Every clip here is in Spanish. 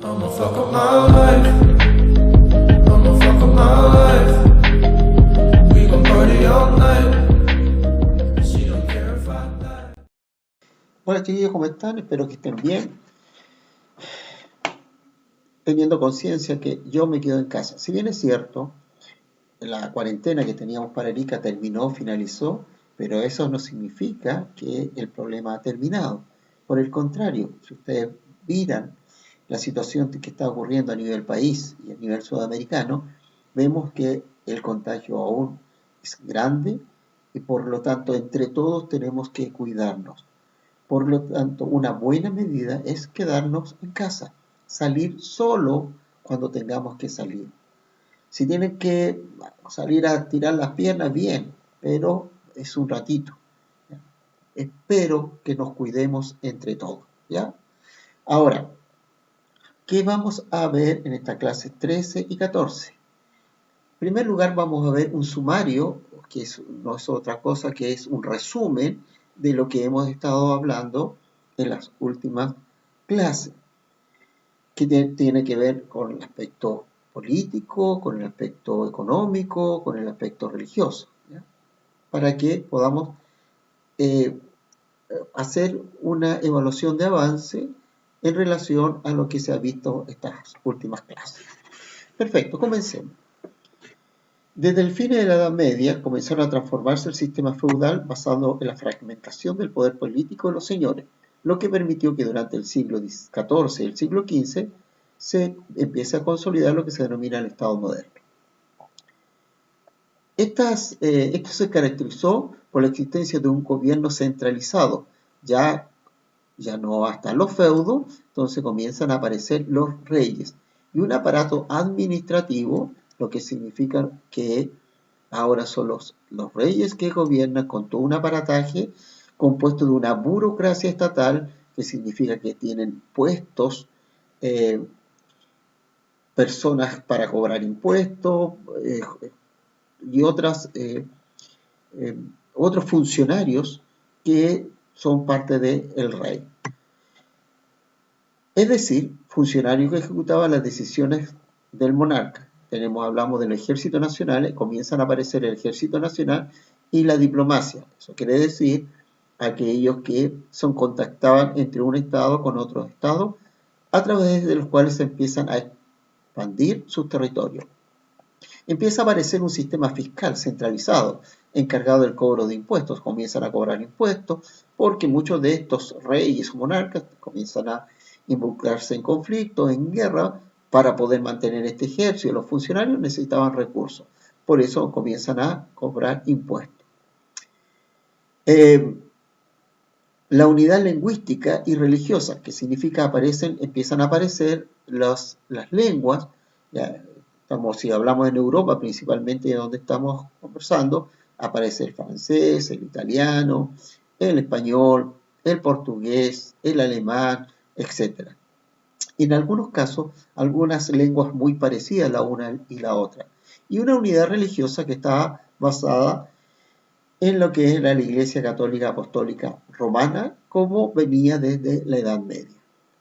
I'ma fuck up my life. I'ma fuck up my life. We gon' party all night. She don't care if I die. Hola chiquillos, ¿cómo están? Espero que estén bien, teniendo conciencia que yo me quedo en casa. Si bien es cierto, la cuarentena que teníamos para Erika finalizó, pero eso no significa que el problema ha terminado. Por el contrario, si ustedes miran la situación que está ocurriendo a nivel país y a nivel sudamericano, vemos que el contagio aún es grande y por lo tanto entre todos tenemos que cuidarnos. Por lo tanto, una buena medida es quedarnos en casa, salir solo cuando tengamos que salir. Si tienen que salir a tirar las piernas, bien, pero es un ratito. ¿Ya? Espero que nos cuidemos entre todos, ¿ya? Ahora, ¿qué vamos a ver en esta clase 13 y 14? En primer lugar, vamos a ver un sumario, que no es otra cosa que es un resumen de lo que hemos estado hablando en las últimas clases, que tiene que ver con el aspecto político, con el aspecto económico, con el aspecto religioso, ¿ya? Para que podamos hacer una evaluación de avance en relación a lo que se ha visto estas últimas clases. Perfecto, comencemos. Desde el fin de la Edad Media comenzaron a transformarse el sistema feudal basado en la fragmentación del poder político de los señores, lo que permitió que durante el siglo XIV y el siglo XV se empiece a consolidar lo que se denomina el Estado moderno. Esto se caracterizó por la existencia de un gobierno centralizado, ya no hasta los feudos, entonces comienzan a aparecer los reyes, y un aparato administrativo, lo que significa que ahora son los reyes que gobiernan con todo un aparataje compuesto de una burocracia estatal, que significa que tienen puestos, personas para cobrar impuestos y otros funcionarios que son parte del rey. Es decir, funcionarios que ejecutaban las decisiones del monarca. Hablamos del ejército nacional, comienzan a aparecer el ejército nacional y la diplomacia. Eso quiere decir aquellos que son contactaban entre un estado con otro estado, a través de los cuales se empiezan a expandir sus territorios. Empieza a aparecer un sistema fiscal centralizado, encargado del cobro de impuestos. Comienzan a cobrar impuestos porque muchos de estos reyes o monarcas comienzan a involucrarse en conflictos, en guerra, para poder mantener este ejército. Los funcionarios necesitaban recursos, por eso comienzan a cobrar impuestos. La unidad lingüística y religiosa, que significa empiezan a aparecer las lenguas. Si hablamos en Europa, principalmente donde estamos conversando, aparece el francés, el italiano, el español, el portugués, el alemán, etc. Y en algunos casos, algunas lenguas muy parecidas la una y la otra. Y una unidad religiosa que estaba basada en lo que era la Iglesia Católica Apostólica Romana, como venía desde la Edad Media.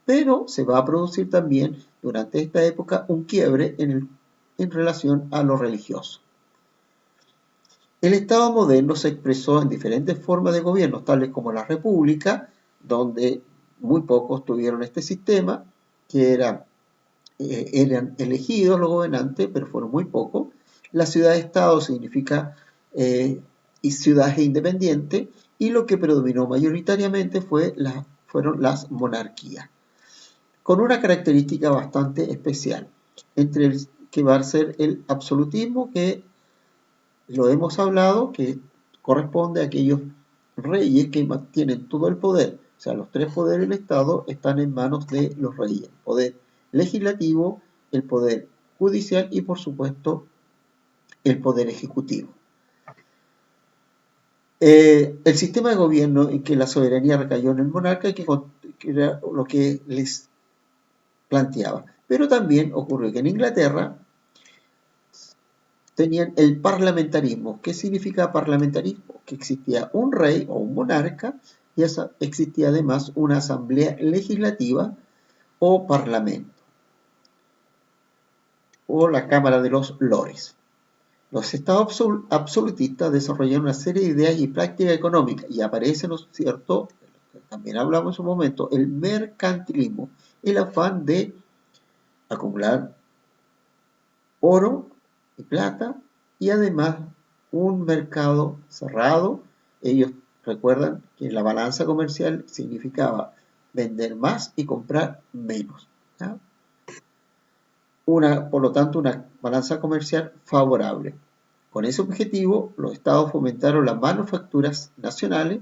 Pero se va a producir también durante esta época un quiebre en relación a lo religioso. El Estado moderno se expresó en diferentes formas de gobierno, tales como la República, donde muy pocos tuvieron este sistema, que eran elegidos los gobernantes, pero fueron muy pocos. La ciudad-estado significa ciudades independientes, y lo que predominó mayoritariamente fueron las monarquías, con una característica bastante especial, entre el que va a ser el absolutismo, que lo hemos hablado, que corresponde a aquellos reyes que mantienen todo el poder. O sea, los tres poderes del Estado están en manos de los reyes: el poder legislativo, el poder judicial y, por supuesto, el poder ejecutivo. El sistema de gobierno en que la soberanía recayó en el monarca, que era lo que les planteaba. Pero también ocurrió que en Inglaterra tenían el parlamentarismo. ¿Qué significa parlamentarismo? Que existía un rey o un monarca, y existía además una asamblea legislativa o parlamento. o la Cámara de los Lores. Los estados absolutistas desarrollaron una serie de ideas y prácticas económicas y aparece, ¿no es cierto?, también hablamos en su momento, el mercantilismo, el afán de acumular oro y plata y además un mercado cerrado. Ellos recuerdan que la balanza comercial significaba vender más y comprar menos, ¿ya? Por lo tanto, una balanza comercial favorable. Con ese objetivo, los estados fomentaron las manufacturas nacionales,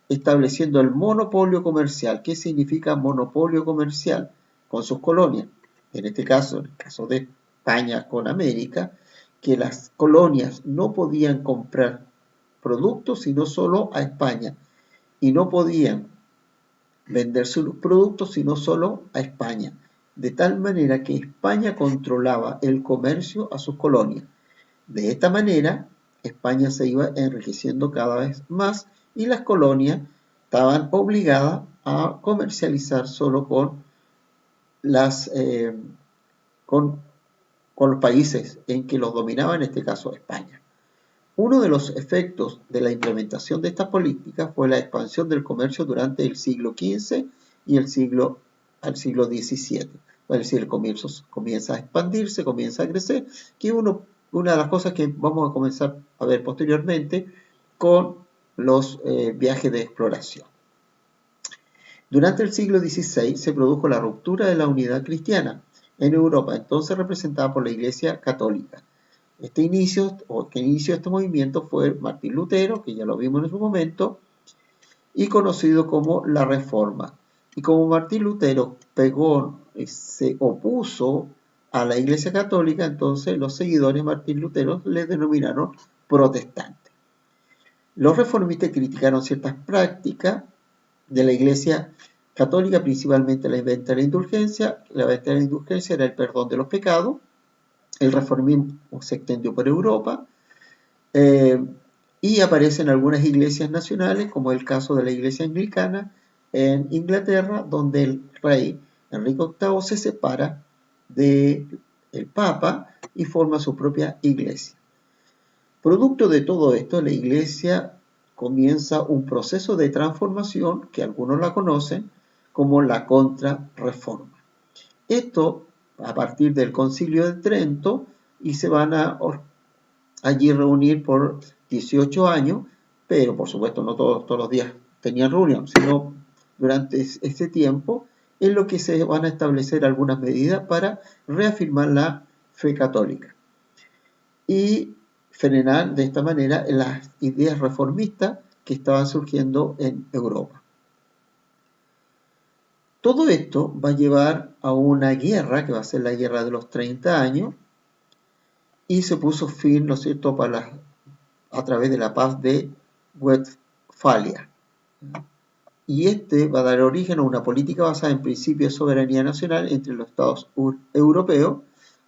estableciendo el monopolio comercial. ¿Qué significa monopolio comercial? Con sus colonias. En el caso de España con América, que las colonias no podían comprar productos sino solo a España y no podían vender sus productos sino solo a España, de tal manera que España controlaba el comercio a sus colonias. De esta manera, España se iba enriqueciendo cada vez más y las colonias estaban obligadas a comercializar solo con los países en que los dominaba, en este caso España. Uno de los efectos de la implementación de esta política fue la expansión del comercio durante el siglo XV y al siglo XVII. Es decir, el comercio comienza a expandirse, comienza a crecer, que una de las cosas que vamos a comenzar a ver posteriormente con los viajes de exploración. Durante el siglo XVI se produjo la ruptura de la unidad cristiana en Europa, entonces representada por la Iglesia Católica. El que inició este movimiento fue Martín Lutero, que ya lo vimos en su momento, y conocido como la Reforma. Y como Martín Lutero se opuso a la Iglesia Católica, entonces los seguidores de Martín Lutero le denominaron protestantes. Los reformistas criticaron ciertas prácticas de la Iglesia Católica, principalmente la venta de la indulgencia. La venta de la indulgencia era el perdón de los pecados. El reformismo se extendió por Europa y aparecen algunas iglesias nacionales, como el caso de la iglesia anglicana en Inglaterra, donde el rey Enrique VIII se separa del Papa y forma su propia iglesia. Producto de todo esto, la iglesia comienza un proceso de transformación que algunos la conocen como la Contrarreforma. Esto a partir del Concilio de Trento, y se van a allí reunir por 18 años, pero por supuesto no todos los días tenían reunión, sino durante este tiempo en lo que se van a establecer algunas medidas para reafirmar la fe católica y frenar de esta manera las ideas reformistas que estaban surgiendo en Europa. Todo esto va a llevar a una guerra, que va a ser la guerra de los 30 años, y se puso fin, ¿no es cierto?, a través de la paz de Westfalia. Y este va a dar origen a una política basada en principios de soberanía nacional entre los estados europeos,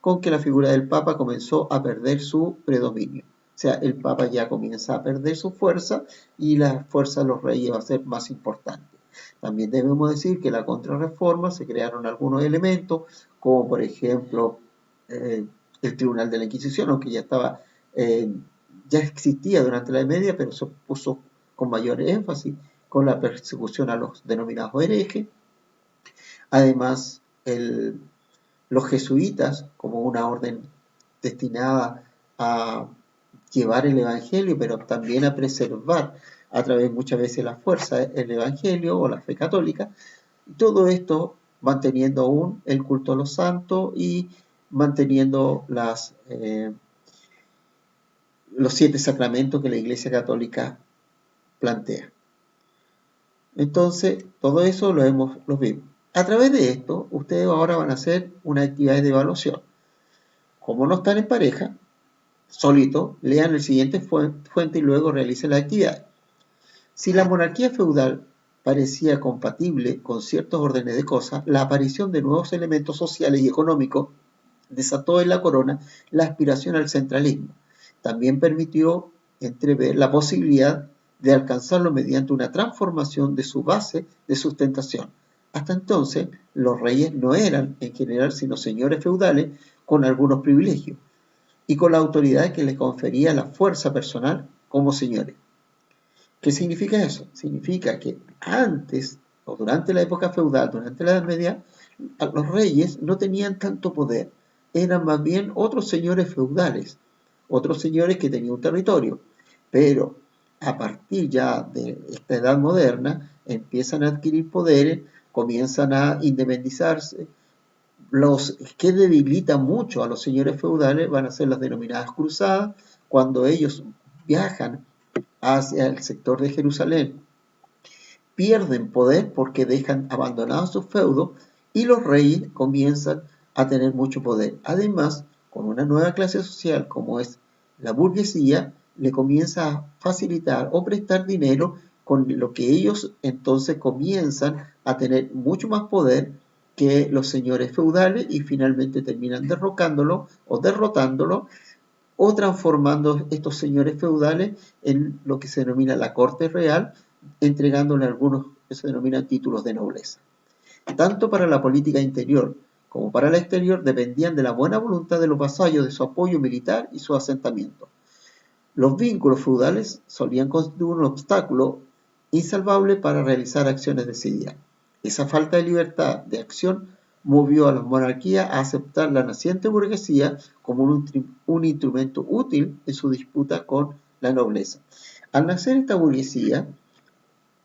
con que la figura del Papa comenzó a perder su predominio. O sea, el Papa ya comienza a perder su fuerza y la fuerza de los reyes va a ser más importante. También debemos decir que en la Contrarreforma se crearon algunos elementos, como por ejemplo el Tribunal de la Inquisición, aunque ya existía durante la Edad Media, pero se puso con mayor énfasis con la persecución a los denominados herejes. Además, los jesuitas, como una orden destinada a llevar el Evangelio, pero también a preservar a través muchas veces la fuerza el Evangelio o la fe católica, todo esto manteniendo aún el culto a los santos y manteniendo los 7 sacramentos que la Iglesia Católica plantea. Entonces, todo eso lo vimos. A través de esto, ustedes ahora van a hacer una actividad de evaluación. Como no están en pareja, solitos, lean el siguiente fuente y luego realicen la actividad. Si la monarquía feudal parecía compatible con ciertos órdenes de cosas, la aparición de nuevos elementos sociales y económicos desató en la corona la aspiración al centralismo. También permitió entrever la posibilidad de alcanzarlo mediante una transformación de su base de sustentación. Hasta entonces, los reyes no eran en general sino señores feudales con algunos privilegios y con la autoridad que les confería la fuerza personal como señores. ¿Qué significa eso? Significa que antes o durante la época feudal, durante la Edad Media, los reyes no tenían tanto poder, eran más bien otros señores feudales, otros señores que tenían un territorio, pero a partir ya de esta edad moderna empiezan a adquirir poderes, comienzan a independizarse. Los que debilitan mucho a los señores feudales van a ser las denominadas cruzadas, cuando ellos viajan hacia el sector de Jerusalén, pierden poder porque dejan abandonados sus feudos y los reyes comienzan a tener mucho poder. Además, con una nueva clase social como es la burguesía, le comienza a facilitar o prestar dinero con lo que ellos entonces comienzan a tener mucho más poder que los señores feudales y finalmente terminan derrocándolo o derrotándolo o transformando estos señores feudales en lo que se denomina la corte real, entregándole algunos que se denominan títulos de nobleza. Tanto para la política interior como para la exterior dependían de la buena voluntad de los vasallos, de su apoyo militar y su asentamiento. Los vínculos feudales solían constituir un obstáculo insalvable para realizar acciones decididas. Esa falta de libertad de acción movió a la monarquía a aceptar la naciente burguesía como un instrumento útil en su disputa con la nobleza. Al nacer esta burguesía,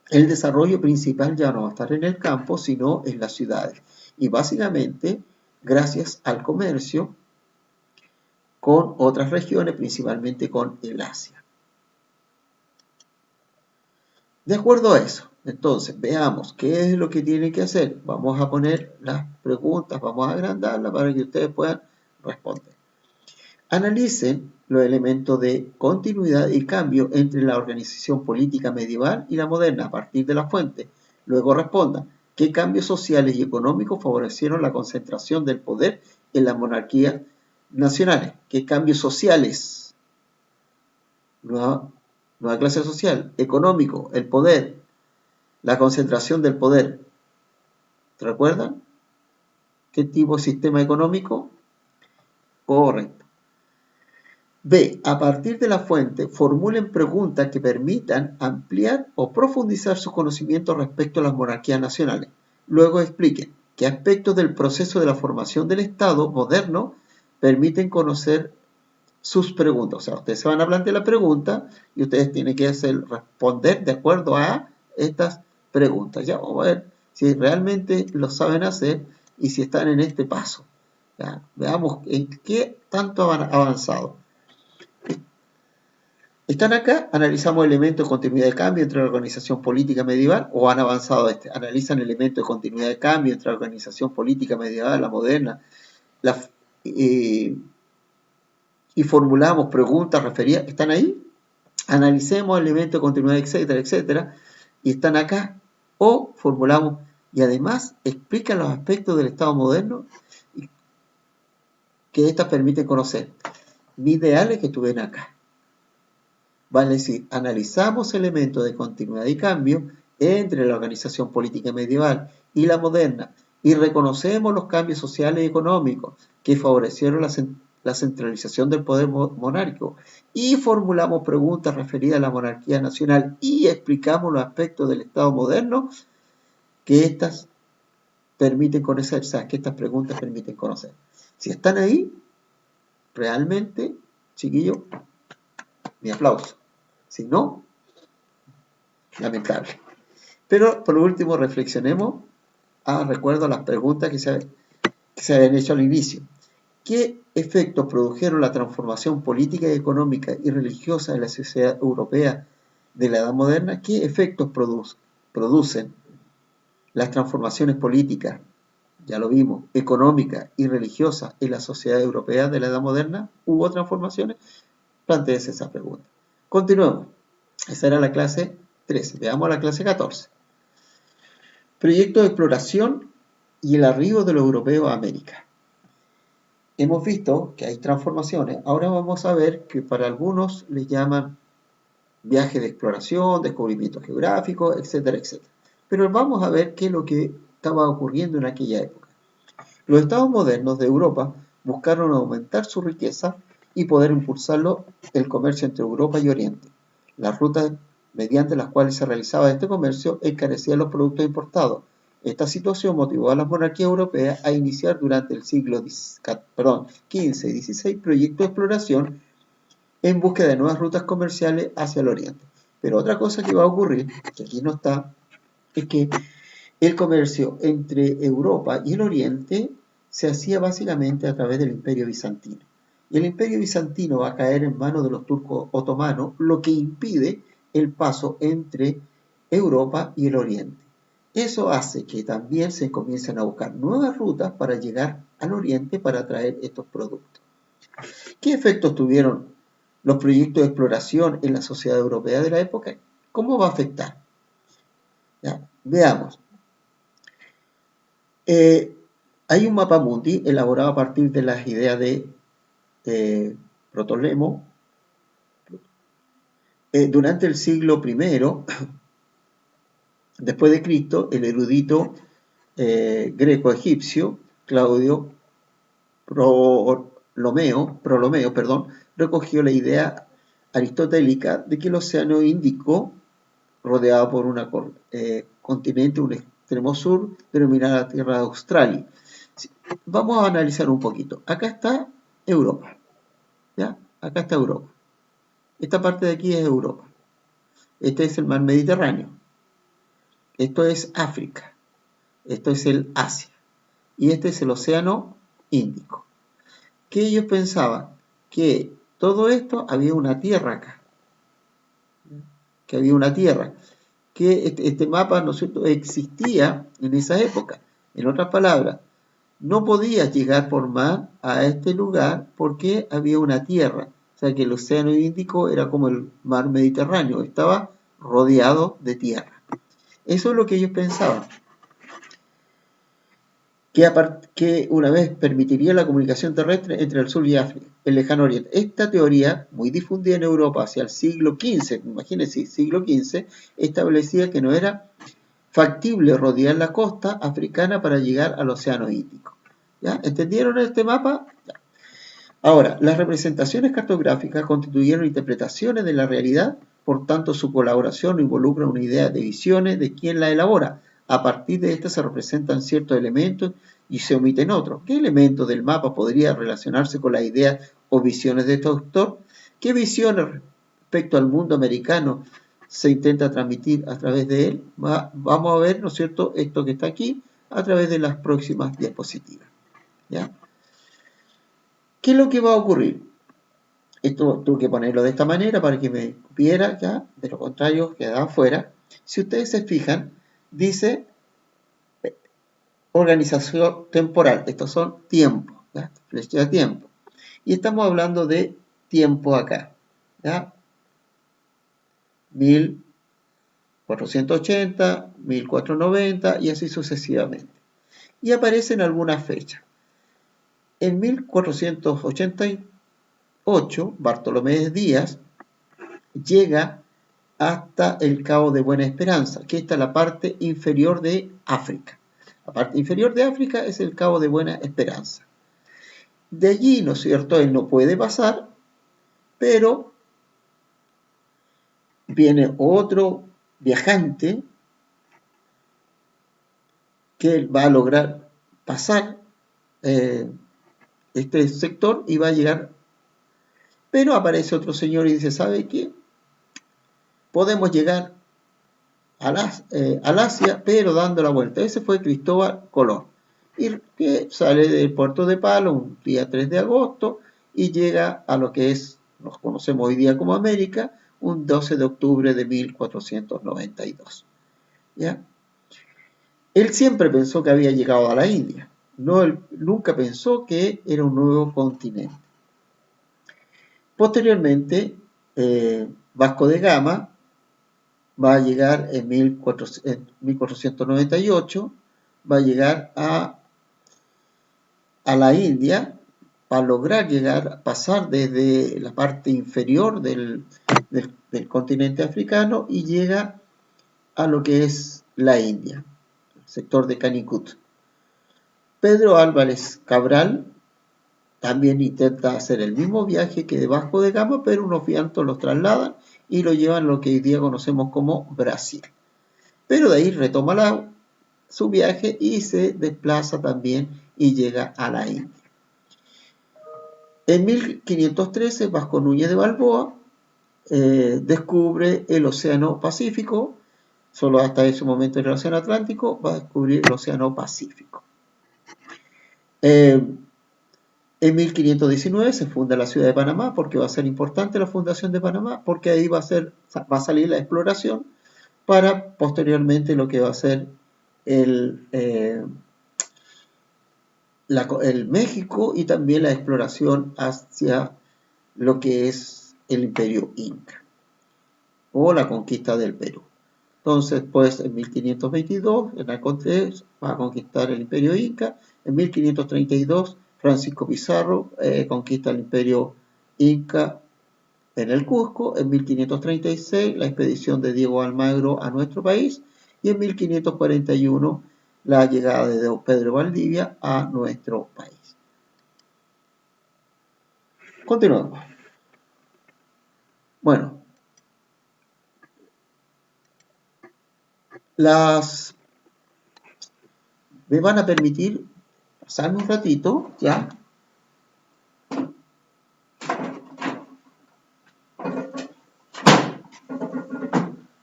el desarrollo principal ya no va a estar en el campo, sino en las ciudades. Y básicamente, gracias al comercio con otras regiones, principalmente con el Asia. De acuerdo a eso, entonces veamos qué es lo que tienen que hacer. Vamos a poner las preguntas, vamos a agrandarlas para que ustedes puedan responder. Analicen los elementos de continuidad y cambio entre la organización política medieval y la moderna a partir de la fuente. Luego respondan, ¿qué cambios sociales y económicos favorecieron la concentración del poder en las monarquías nacionales? ¿Qué cambios sociales? Nueva clase social, económico, el poder, la concentración del poder. ¿Te recuerdan? ¿Qué tipo de sistema económico? Correcto. B. A partir de la fuente, formulen preguntas que permitan ampliar o profundizar sus conocimientos respecto a las monarquías nacionales. Luego expliquen qué aspectos del proceso de la formación del Estado moderno permiten conocer sus preguntas. O sea, ustedes se van a plantear la pregunta y ustedes tienen que responder de acuerdo a estas preguntas. Ya vamos a ver si realmente lo saben hacer y si están en este paso. Ya, veamos en qué tanto han avanzado. Están acá, analizamos elementos de continuidad de cambio entre la organización política medieval, o han avanzado analizan elementos de continuidad de cambio entre la organización política medieval, la moderna, y formulamos preguntas referidas, ¿están ahí? Analicemos elementos de continuidad, etcétera, etcétera, y están acá, o formulamos, y además explican los aspectos del Estado moderno que éstas permiten conocer. Mi ideal es que estuvieran acá. Vale decir, analizamos elementos de continuidad y cambio entre la organización política medieval y la moderna y reconocemos los cambios sociales y económicos que favorecieron la centralización del poder monárquico y formulamos preguntas referidas a la monarquía nacional y explicamos los aspectos del Estado moderno que estas permiten conocer, o sea, que estas preguntas permiten conocer. Si están ahí, realmente, chiquillos, mi aplauso. Si no, lamentable. Pero por último, reflexionemos recuerdo las preguntas que se habían hecho al inicio. ¿Qué efectos produjeron la transformación política, económica y religiosa de la sociedad europea de la Edad Moderna? ¿Qué efectos producen las transformaciones políticas, ya lo vimos, económicas y religiosas en la sociedad europea de la Edad Moderna? ¿Hubo transformaciones? Plantéese esa pregunta. Continuemos. Esa era la clase 13. Veamos la clase 14. Proyecto de exploración y el arribo de los europeos a América. Hemos visto que hay transformaciones. Ahora vamos a ver que para algunos les llaman viaje de exploración, descubrimiento geográfico, etcétera, etcétera. Pero vamos a ver qué es lo que estaba ocurriendo en aquella época. Los estados modernos de Europa buscaron aumentar su riqueza y poder impulsarlo el comercio entre Europa y Oriente. Las rutas mediante las cuales se realizaba este comercio encarecían los productos importados. Esta situación motivó a las monarquías europeas a iniciar durante el siglo XV y XVI proyectos de exploración en búsqueda de nuevas rutas comerciales hacia el Oriente. Pero otra cosa que va a ocurrir, que aquí no está, es que el comercio entre Europa y el Oriente se hacía básicamente a través del Imperio Bizantino. Y el Imperio Bizantino va a caer en manos de los turcos otomanos, lo que impide el paso entre Europa y el Oriente. Eso hace que también se comiencen a buscar nuevas rutas para llegar al Oriente para traer estos productos. ¿Qué efectos tuvieron los proyectos de exploración en la sociedad europea de la época? ¿Cómo va a afectar? ¿Ya? Veamos. Hay un mapa mundi elaborado a partir de las ideas de Ptolomeo. Durante el siglo I después de Cristo, el erudito greco-egipcio Claudio Prolomeo, recogió la idea aristotélica de que el océano Índico, rodeado por un continente, un extremo sur, denominada la Tierra de Australia. Vamos a analizar un poquito. Acá está Europa, ¿ya? Acá está Europa. Esta parte de aquí es Europa. Este es el mar Mediterráneo. Esto es África. Esto es el Asia. Y este es el océano Índico. ¿Qué ellos pensaban? Que todo esto había una tierra acá. Que había una tierra. Que este mapa, ¿no es cierto?, existía en esa época. En otras palabras, no podías llegar por mar a este lugar porque había una tierra. O sea que el océano Índico era como el mar Mediterráneo, estaba rodeado de tierra. Eso es lo que ellos pensaban. Que una vez permitiría la comunicación terrestre entre el sur y África, el lejano oriente. Esta teoría, muy difundida en Europa hacia el siglo XV, imagínense, siglo XV, establecía que no era factible rodear la costa africana para llegar al océano Índico. ¿Ya? ¿Entendieron este mapa? Ya. Ahora, las representaciones cartográficas constituyeron interpretaciones de la realidad, por tanto su colaboración involucra una idea de visiones de quien la elabora. A partir de estas se representan ciertos elementos y se omiten otros. ¿Qué elementos del mapa podría relacionarse con las ideas o visiones de este autor? ¿Qué visiones respecto al mundo americano se intenta transmitir a través de él? Vamos a ver, ¿no es cierto?, esto que está aquí a través de las próximas diapositivas. ¿Ya? ¿Qué es lo que va a ocurrir? Esto tuve que ponerlo de esta manera para que me viera, ¿ya? De lo contrario queda afuera. Si ustedes se fijan, dice organización temporal. Estos son tiempos, ¿ya? Flecha de tiempo. Y estamos hablando de tiempo acá, ¿ya? 1480, 1490 y así sucesivamente. Y aparecen algunas fechas. En 1488, Bartolomé de Díaz llega hasta el Cabo de Buena Esperanza, que está en la parte inferior de África. La parte inferior de África es el Cabo de Buena Esperanza. De allí, ¿no es cierto?, él no puede pasar, pero viene otro viajante que va a lograr pasar este sector y va a llegar, pero aparece otro señor y dice, ¿sabe qué? Podemos llegar al Asia, pero dando la vuelta. Ese fue Cristóbal Colón, y que sale del puerto de Palo un día 3 de agosto y llega a lo que nos conocemos hoy día como América, un 12 de octubre de 1492. ¿Ya? Él siempre pensó que había llegado a la India. No, él nunca pensó que era un nuevo continente. Posteriormente, Vasco de Gama va a llegar en 1498, va a llegar a la India para lograr pasar desde la parte inferior del continente africano y llega a lo que es la India. sector de Canicut. Pedro Álvarez Cabral también intenta hacer el mismo viaje que de Vasco de Gama, pero unos vientos los trasladan y lo llevan a lo que hoy día conocemos como Brasil. Pero de ahí retoma su viaje y se desplaza también y llega a la India. En 1513, Vasco Núñez de Balboa descubre el Océano Pacífico. Solo hasta ese momento era el Océano Atlántico, va a descubrir el Océano Pacífico. En 1519 se funda la ciudad de Panamá, porque va a ser importante la fundación de Panamá, porque ahí va a salir la exploración para posteriormente lo que va a ser el México y también la exploración hacia lo que es el Imperio Inca o la conquista del Perú. Entonces, pues en 1522, Hernán Cortés va a conquistar el Imperio Inca. En 1532, Francisco Pizarro conquista el Imperio Inca en el Cusco. En 1536, la expedición de Diego Almagro a nuestro país. Y en 1541, la llegada de don Pedro Valdivia a nuestro país. Continuamos. Bueno, me van a permitir pasarme un ratito, ¿ya?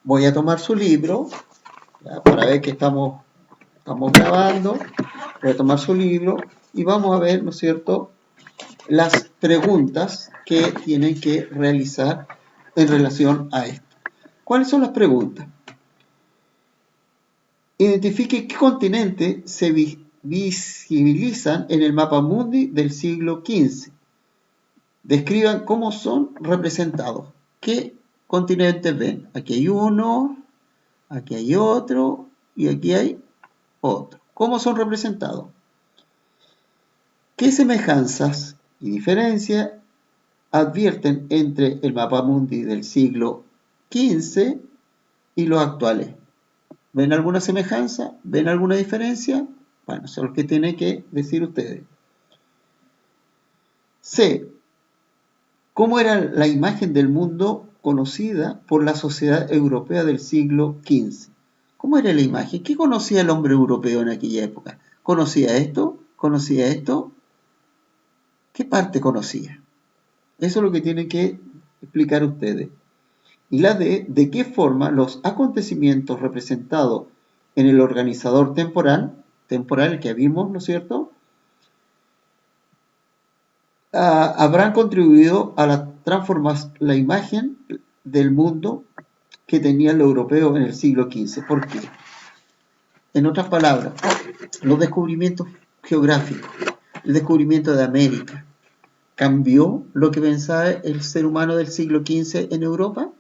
Voy a tomar su libro, ¿ya? Para ver que estamos grabando. Voy a tomar su libro y vamos a ver, ¿no es cierto?, las preguntas que tienen que realizar en relación a esto. ¿Cuáles son las preguntas? Identifique qué continentes se visibilizan en el mapa mundi del siglo XV. Describan cómo son representados. ¿Qué continentes ven? Aquí hay uno, aquí hay otro y aquí hay otro. ¿Cómo son representados? ¿Qué semejanzas y diferencias advierten entre el mapa mundi del siglo XV y los actuales? ¿Ven alguna semejanza? ¿Ven alguna diferencia? Bueno, eso es lo que tienen que decir ustedes. C. ¿Cómo era la imagen del mundo conocida por la sociedad europea del siglo XV? ¿Cómo era la imagen? ¿Qué conocía el hombre europeo en aquella época? ¿Conocía esto? ¿Conocía esto? ¿Qué parte conocía? Eso es lo que tienen que explicar ustedes. Y la D, ¿de qué forma los acontecimientos representados en el organizador temporal que vimos, ¿no es cierto?, habrán contribuido a transformar la imagen del mundo que tenían los europeos en el siglo XV? ¿Por qué? En otras palabras, los descubrimientos geográficos, el descubrimiento de América, ¿cambió lo que pensaba el ser humano del siglo XV en Europa?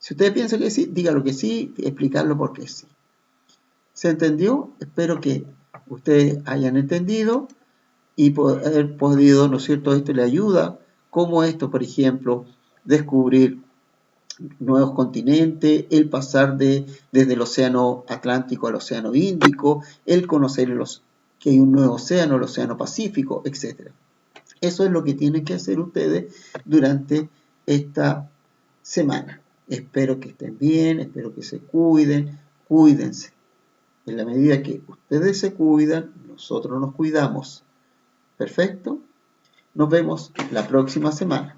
Si ustedes piensan que sí, díganlo que sí, explicarlo por qué sí. ¿Se entendió? Espero que ustedes hayan entendido y haber podido, ¿no es cierto?, esto le ayuda, como esto, por ejemplo, descubrir nuevos continentes, el pasar desde el océano Atlántico al océano Índico, el conocer que hay un nuevo océano, el océano Pacífico, etc. Eso es lo que tienen que hacer ustedes durante esta semana. Espero que estén bien, espero que se cuiden, cuídense. En la medida que ustedes se cuidan, nosotros nos cuidamos. ¿Perfecto? Nos vemos la próxima semana.